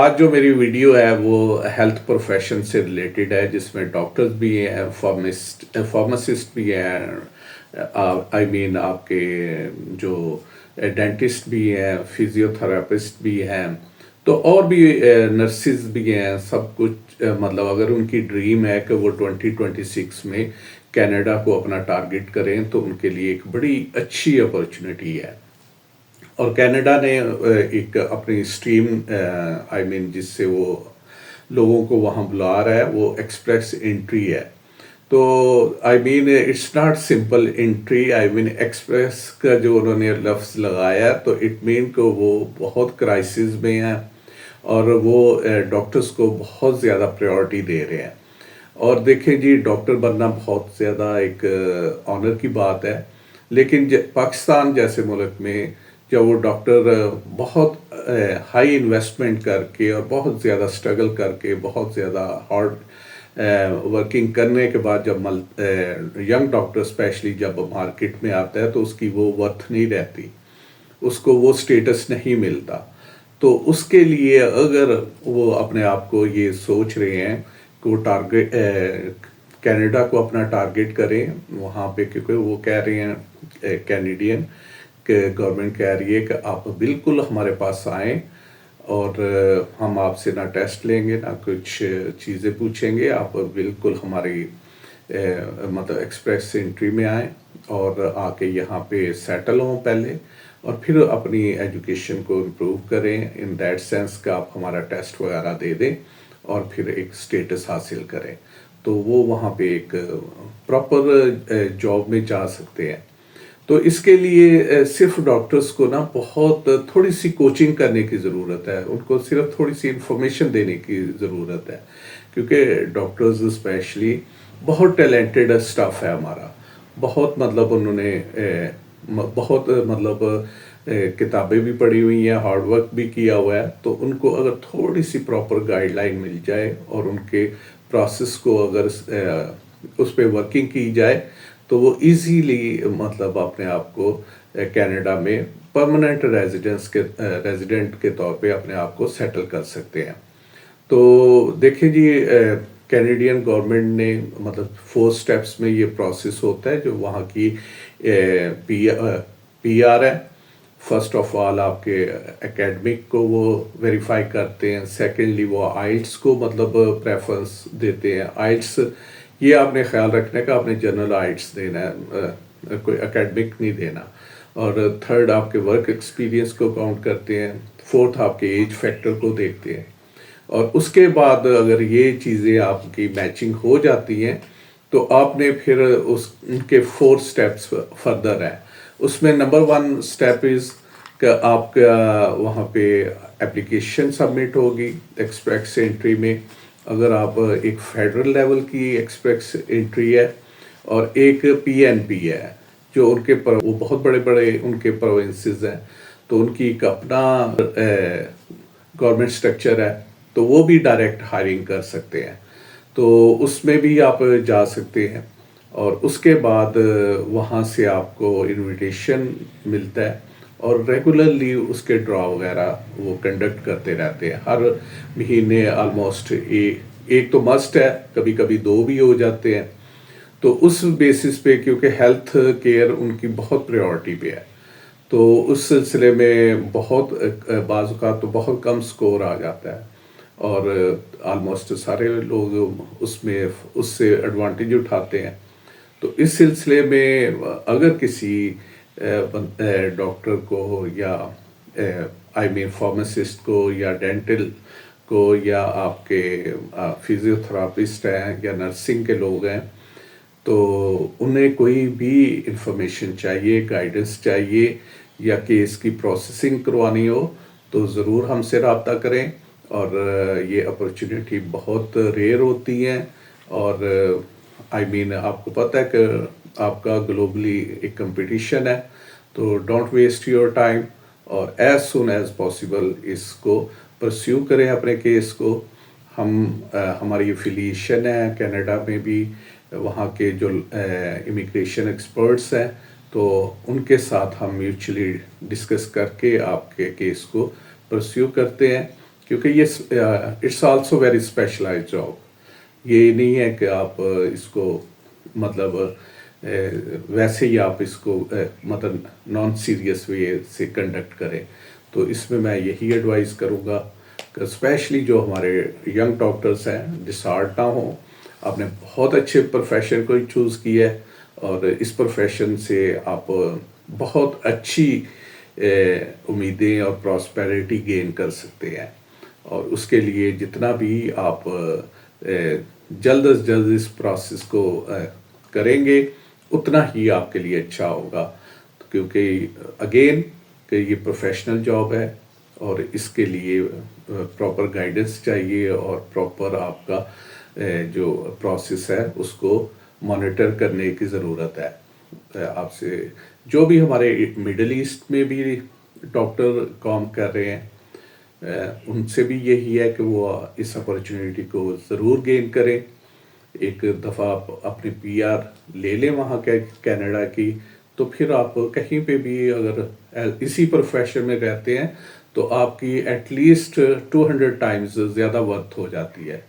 آج جو میری ویڈیو ہے وہ ہیلتھ پروفیشن سے ریلیٹڈ ہے، جس میں ڈاکٹرز بھی ہیں، فارماسسٹ بھی ہیں، آئی مین آپ کے جو ڈینٹسٹ بھی ہیں، فزیوتھراپسٹ بھی ہیں، تو اور بھی نرسز بھی ہیں، سب کچھ مطلب اگر ان کی ڈریم ہے کہ وہ 2026 میں کینیڈا کو اپنا ٹارگٹ کریں تو ان کے لیے ایک بڑی اچھی اپرچونٹی ہے۔ اور کینیڈا نے ایک اپنی اسٹریم آئی مین جس سے وہ لوگوں کو وہاں بلا رہا ہے، وہ ایکسپریس انٹری ہے۔ تو I mean it's not simple entry, I mean express کا جو انہوں نے لفظ لگایا تو اٹ مین کہ وہ بہت کرائسس میں ہیں اور وہ ڈاکٹرز کو بہت زیادہ پریورٹی دے رہے ہیں۔ اور دیکھیں جی، ڈاکٹر بننا بہت زیادہ ایک آنر کی بات ہے، لیکن پاکستان جیسے ملک میں جب وہ ڈاکٹر بہت ہائی انویسٹمنٹ کر کے اور بہت زیادہ سٹرگل کر کے بہت زیادہ ہارڈ ورکنگ کرنے کے بعد جب ینگ ڈاکٹر اسپیشلی جب مارکیٹ میں آتا ہے تو اس کی وہ ورتھ نہیں رہتی، اس کو وہ سٹیٹس نہیں ملتا۔ تو اس کے لیے اگر وہ اپنے آپ کو یہ سوچ رہے ہیں کہ وہ ٹارگٹ کینیڈا کو اپنا ٹارگٹ کریں وہاں پہ، کیونکہ وہ کہہ رہے ہیں کینیڈین کہ گورنمنٹ کہہ رہی ہے کہ آپ بالکل ہمارے پاس آئیں اور ہم آپ سے نہ ٹیسٹ لیں گے نہ کچھ چیزیں پوچھیں گے، آپ بالکل ہماری مطلب ایکسپریس انٹری میں آئیں اور آ کے یہاں پہ سیٹل ہوں پہلے، اور پھر اپنی ایجوکیشن کو امپروو کریں ان دیٹ سینس کہ آپ ہمارا ٹیسٹ وغیرہ دے دیں اور پھر ایک سٹیٹس حاصل کریں، تو وہ وہاں پہ ایک پراپر جاب میں جا سکتے ہیں۔ تو اس کے لیے صرف ڈاکٹرز کو نا بہت تھوڑی سی کوچنگ کرنے کی ضرورت ہے، ان کو صرف تھوڑی سی انفارمیشن دینے کی ضرورت ہے، کیونکہ ڈاکٹرز اسپیشلی بہت ٹیلنٹڈ اسٹاف ہے ہمارا، بہت مطلب انہوں نے بہت مطلب کتابیں بھی پڑھی ہوئی ہیں، ہارڈ ورک بھی کیا ہوا ہے، تو ان کو اگر تھوڑی سی پراپر گائیڈ لائن مل جائے اور ان کے پروسیس کو اگر اس پہ ورکنگ کی جائے تو وہ ایزیلی مطلب اپنے آپ کو کینیڈا میں پرماننٹ ریزیڈنٹ کے طور پہ اپنے آپ کو سیٹل کر سکتے ہیں۔ تو دیکھیں جی، کینیڈین گورنمنٹ نے مطلب 4 سٹیپس میں یہ پروسیس ہوتا ہے جو وہاں کی پی آر ہے۔ فرسٹ آف آل آپ کے اکیڈمک کو وہ ویریفائی کرتے ہیں، سیکنڈلی وہ آئلٹس کو مطلب پریفرنس دیتے ہیں۔ آئلٹس یہ آپ نے خیال رکھنا ہے کہ آپ نے جنرل آئلٹس دینا ہے، کوئی اکیڈمک نہیں دینا، اور تھرڈ آپ کے ورک ایکسپیرینس کو کاؤنٹ کرتے ہیں، فورتھ آپ کے ایج فیکٹر کو دیکھتے ہیں، اور اس کے بعد اگر یہ چیزیں آپ کی میچنگ ہو جاتی ہیں تو آپ نے پھر ان کے 4 سٹیپس فردر ہیں۔ اس میں نمبر 1 سٹیپ از کہ آپ کا وہاں پہ اپلیکیشن سبمٹ ہوگی ایکسپریس انٹری میں، اگر آپ ایک فیڈرل لیول کی ایکسپریس انٹری ہے اور ایک پی این پی ہے جو ان کے وہ بہت بڑے بڑے ان کے پروونسز ہیں، تو ان کی ایک اپنا گورنمنٹ سٹرکچر ہے، تو وہ بھی ڈائریکٹ ہائرنگ کر سکتے ہیں، تو اس میں بھی آپ جا سکتے ہیں، اور اس کے بعد وہاں سے آپ کو انویٹیشن ملتا ہے اور ریگولرلی اس کے ڈرا وغیرہ وہ کنڈکٹ کرتے رہتے ہیں ہر مہینے آلموسٹ ایک تو مسٹ ہے، کبھی کبھی 2 بھی ہو جاتے ہیں۔ تو اس بیسس پہ کیونکہ ہیلتھ کیئر ان کی بہت پریورٹی پہ ہے، تو اس سلسلے میں بہت بعض اوقات تو بہت کم سکور آ جاتا ہے اور آلموسٹ سارے لوگ اس میں اس سے ایڈوانٹیج اٹھاتے ہیں۔ تو اس سلسلے میں اگر کسی ڈاکٹر کو یا آئی مین فارماسسٹ کو یا ڈینٹل کو یا آپ کے فزیوتھراپسٹ ہیں یا نرسنگ کے لوگ ہیں، تو انہیں کوئی بھی انفارمیشن چاہیے، گائیڈنس چاہیے یا کہ اس کی پروسیسنگ کروانی ہو تو ضرور ہم سے رابطہ کریں، اور یہ اپرچونٹی بہت ریئر ہوتی ہیں، اور آئی مین آپ کو پتہ ہے کہ آپ کا گلوبلی ایک کمپٹیشن ہے، تو ڈونٹ ویسٹ یور ٹائم، اور ایز سون ایز پاسبل اس کو پرسیو کریں اپنے کیس کو۔ ہماری افیلیشن ہے کینیڈا میں بھی، وہاں کے جو امیگریشن ایکسپرٹس ہیں تو ان کے ساتھ ہم میوچلی ڈسکس کر کے آپ کے کیس کو پرسیو کرتے ہیں کیونکہ یہ it's also very specialise job. یہ نہیں ہے کہ آپ اس کو مطلب ویسے ہی آپ اس کو مطلب نان سیریس وے سے کنڈکٹ کریں. تو اس میں یہی ایڈوائز کروں گا کہ اسپیشلی جو ہمارے ینگ ڈاکٹرس ہیں ڈسہارٹ نہ ہوں. آپ نے بہت اچھے پروفیشن کو چوز کیا ہے اور اس پروفیشن سے آپ بہت اچھی امیدیں اور پراسپیرٹی گین کر سکتے ہیں. اور اس کے لیے جتنا بھی آپ جلد از جلد اس پروسیس کو کریں گے اتنا ہی آپ کے لیے اچھا ہوگا. کیونکہ اگین کہ یہ پروفیشنل جاب ہے اور اس کے لیے پراپر گائیڈنس چاہیے اور پراپر آپ کا جو پروسیس ہے اس کو مانیٹر کرنے کی ضرورت ہے. آپ سے جو بھی ہمارے مڈل ایسٹ میں بھی ڈاکٹر کام کر رہے ہیں ان سے بھی یہی ہے کہ وہ اس اپرچونیٹی کو ضرور گین کریں. ایک دفعہ آپ اپنی پی آر لے لیں وہاں کے کینیڈا کی تو پھر آپ کہیں پہ بھی اگر اسی پروفیشن میں رہتے ہیں تو آپ کی ایٹ لیسٹ 200 ٹائمز زیادہ ورتھ ہو جاتی ہے.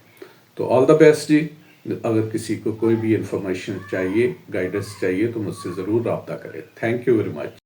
تو آل دا بیسٹ جی. اگر کسی کو کوئی بھی انفارمیشن چاہیے گائیڈنس چاہیے تو مجھ سے ضرور رابطہ کریں. Thank you very much.